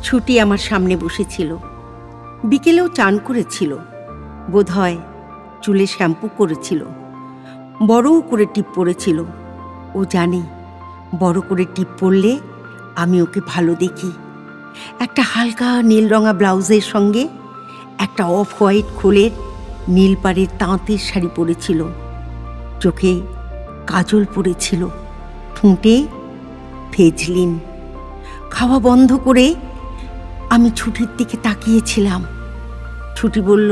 ছুটি আমার সামনে বসেছিল। বিকেলেও চান করেছিল, বোধহয় চুলে শ্যাম্পু করেছিল, বড়ও করে টিপ পড়েছিল। ও জানে বড় করে টিপ পরলে আমি ওকে ভালো দেখি। একটা হালকা নীল রঙা ব্লাউজের সঙ্গে একটা অফ হোয়াইট খোলের নীল পাড়ের তাঁতের শাড়ি পরেছিল, চোখে কাজল পরেছিল, ঠোঁটে ভেজলিন। খাওয়া বন্ধ করে আমি ছুটির দিকে তাকিয়েছিলাম। ছুটি বলল,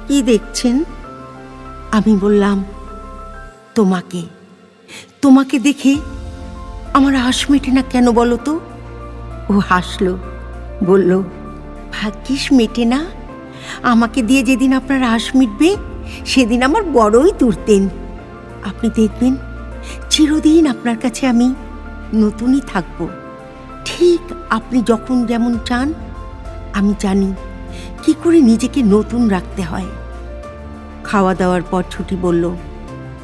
কি দেখছেন? আমি বললাম, তোমাকে। তোমাকে দেখে আমার আশ মেটে না কেন বলো তো? ও হাসলো, বলল, ভাগ্যিস মেটে না। আমাকে দিয়ে যেদিন আপনার আশ মিটবে সেদিন আমার বড়ই তুরতেন। আপনি দেখবেন চিরদিন আপনার কাছে আমি নতুনই থাকব। ঠিক আপনি যখন যেমন চান আমি জানি কি করে নিজেকে নতুন রাখতে হয়। খাওয়া দাওয়ার পর ছুটি বলল,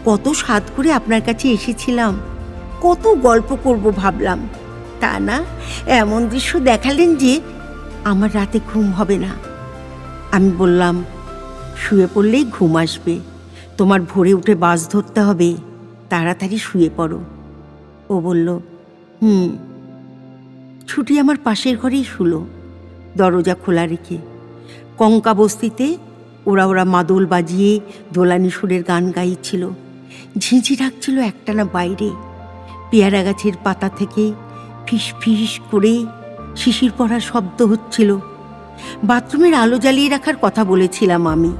কত স্বাদ করে আপনার কাছে এসেছিলাম, কত গল্প করব ভাবলাম, তা না এমন দৃশ্য দেখালেন যে আমার রাতে ঘুম হবে না। আমি বললাম, শুয়ে পড়লেই ঘুম আসবে, তোমার ভোরে উঠে বাস ধরতে হবে, তাড়াতাড়ি শুয়ে পড়ো। ও বলল, ছুটি আমার পাশের ঘরেই শুলো, দরজা খোলা রেখে। কঙ্কা বস্তিতে ওরা মাদল বাজিয়ে দোলানি সুরের গান গাইছিল, ঝিঁঝি ডাকছিল একটানা বাইরে। পেয়ারা গাছের পাতা থেকে ফিস ফিস করে শিশির পড়ার শব্দ হচ্ছিল। বাথরুমের আলো জ্বালিয়ে রাখার কথা বলেছিলাম আমি,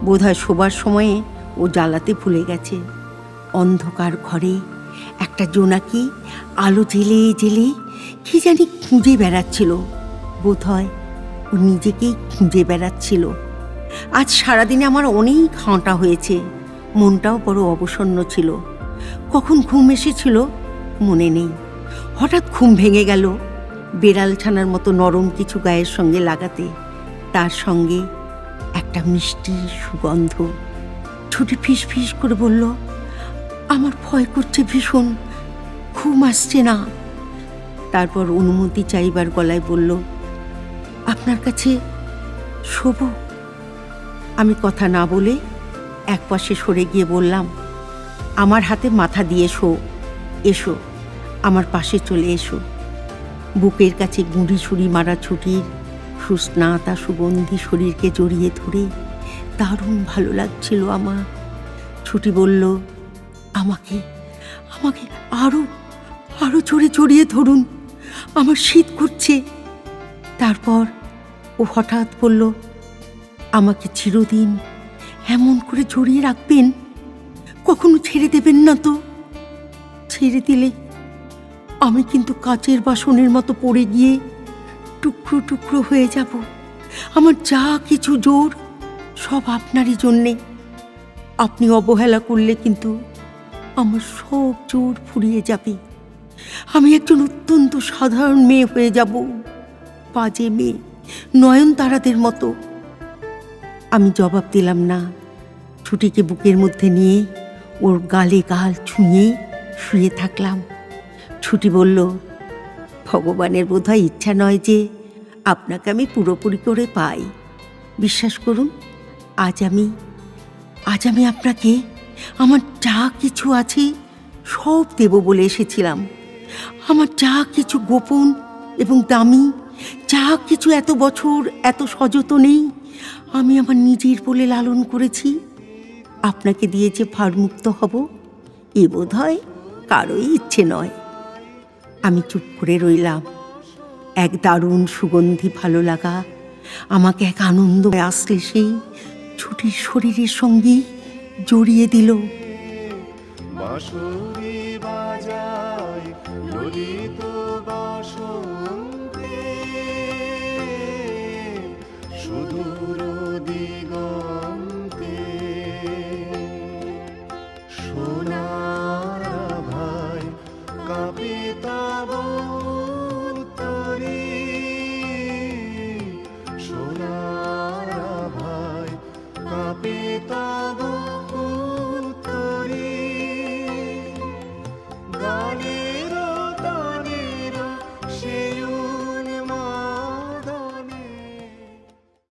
বোধহয় শোবার সময়ে ও জ্বালাতে ভুলে গেছে। অন্ধকার ঘরে একটা জোনাকি আলো জেলে জেলে কি জানি খুঁজে বেড়াচ্ছিল, বোধহয় ও নিজেকেই খুঁজে বেড়াচ্ছিল। আজ সারাদিনে আমার অনেক হাঁটা হয়েছে, মনটাও বড় অবসন্ন ছিল। কখন ঘুম এসেছিল মনে নেই। হঠাৎ ঘুম ভেঙে গেল বেড়াল ছানার মতো নরম কিছু গায়ের সঙ্গে লাগাতে, তার সঙ্গে একটা মিষ্টি সুগন্ধ। ছুটি ফিস ফিস করে বলল, আমার ভয় করছে ভীষণ, ঘুম আসছে না। তারপর অনুমতি চাইবার গলায় বলল, আপনার কাছে শোবো? আমি কথা না বলে একপাশে সরে গিয়ে বললাম, আমার হাতে মাথা দিয়ে শো, এসো আমার পাশে চলে এসো। বুকের কাছে গুঁড়ি ছুরি মারা ছুটির সুস্নাতা সুগন্ধি শরীরকে জড়িয়ে ধরে দারুণ ভালো লাগছিল আমার। ছুটি বলল, আমাকে আমাকে আরো আরো জোরে জড়িয়ে ধরুন, আমার শীত করছে। তারপর ও হঠাৎ বলল, আমাকে চিরদিন এমন করে জড়িয়ে রাখবেন, কখনো ছেড়ে দেবেন না তো? ছেড়ে দিলে আমি কিন্তু কাচের বাসনের মতো পড়ে গিয়ে টুকরো টুকরো হয়ে যাব। আমার যা কিছু জোর সব আপনারই জন্যে। আপনি অবহেলা করলে কিন্তু আমার সব জোর ফুরিয়ে যাবে। আমি একজন অত্যন্ত সাধারণ মেয়ে হয়ে যাব, বাজে মেয়ে, নয়নতারাদের মতো। আমি জবাব দিলাম না। ছুটিকে বুকের মধ্যে নিয়ে ওর গালে গাল ছুঁয়ে শুয়ে থাকলাম। ছুটি বলল, ভগবানের বোধহয় ইচ্ছা নয় যে আপনাকে আমি পুরোপুরি করে পাই। বিশ্বাস করুন, আজ আমি আপনাকে আমার যা কিছু আছে সব দেব বলে এসেছিলাম। আমার যা কিছু গোপন এবং দামি, যা কিছু এত বছর এত সযত্নেই আমি আমার নিজের বলে লালন করেছি, আপনাকে দিয়ে যে ভারমুক্ত হব এ বোধহয় কারোই ইচ্ছে নয়। আমি চুপ করে রইলাম। এক দারুণ সুগন্ধি ভালো লাগা আমাকে এক আনন্দ আসলে সেই ছুটির শরীরের সঙ্গে জড়িয়ে দিল।